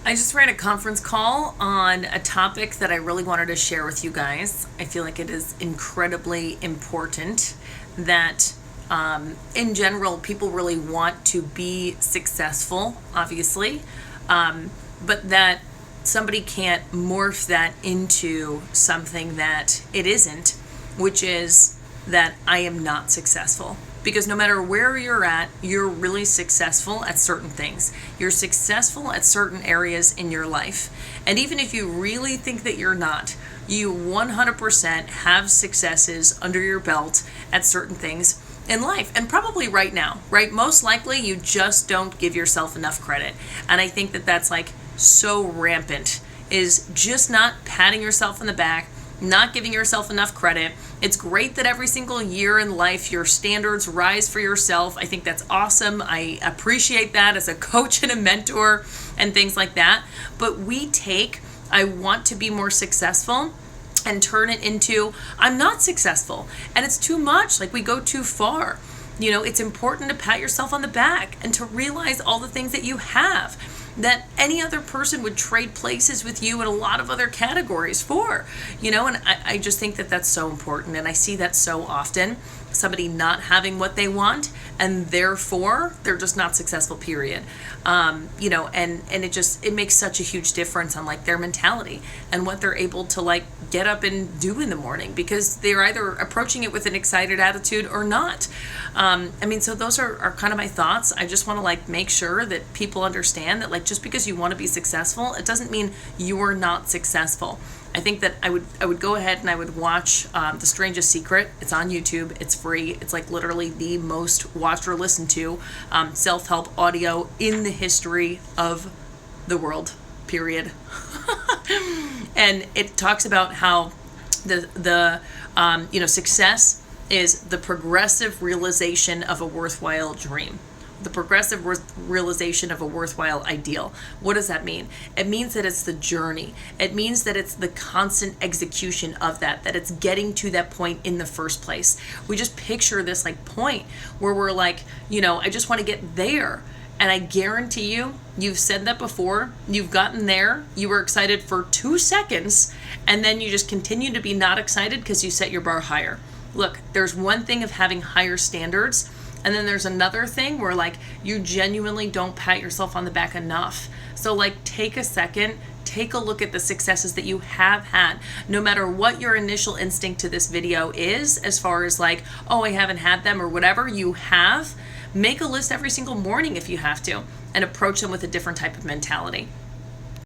I just ran a conference call on a topic that I really wanted to share with you guys. I feel like it is incredibly important that, in general, people really want to be successful, obviously, but that somebody can't morph that into something that it isn't, which is that I am not successful. Because no matter where you're at, you're really successful at certain things. You're successful at certain areas in your life. And even if you really think that you're not, you 100% have successes under your belt at certain things in life. And probably right now, right? Most likely you just don't give yourself enough credit. And I think that that's like so rampant, is just not patting yourself on the back, not giving yourself enough credit. It's great that every single year in life your standards rise for yourself. I think that's awesome. I appreciate that as a coach and a mentor and things like that. But we take, I want to be more successful, and turn it into, I'm not successful. And it's too much. Like, we go too far. You know, it's important to pat yourself on the back and to realize all the things that you have, that any other person would trade places with you in a lot of other categories for, and I just think that that's so important. And I see that so often, somebody not having what they want, and therefore they're just not successful, period. And it makes such a huge difference on like their mentality and what they're able to like get up and do in the morning, because they're either approaching it with an excited attitude or not. So those are kind of my thoughts. I just want to like make sure that people understand that like just because you want to be successful, it doesn't mean you're not successful. I think that I would go ahead and I would watch The Strangest Secret. It's on YouTube. It's free. It's like literally the most watched or listened to self-help audio in the history of the world, period. And it talks about how the success is the progressive realization of a worthwhile dream. The progressive realization of a worthwhile ideal. What does that mean? It means that it's the journey. It means that it's the constant execution of that it's getting to that point in the first place. We just picture this like point where we're like, I just want to get there. And I guarantee you've said that before. You've gotten there. You were excited for 2 seconds, and then you just continue to be not excited because you set your bar higher. Look, there's one thing of having higher standards, and then there's another thing where like you genuinely don't pat yourself on the back enough. So like take a second, take a look at the successes that you have had, no matter what your initial instinct to this video is, as far as like, oh, I haven't had them or whatever you have. Make a list every single morning if you have to, and approach them with a different type of mentality.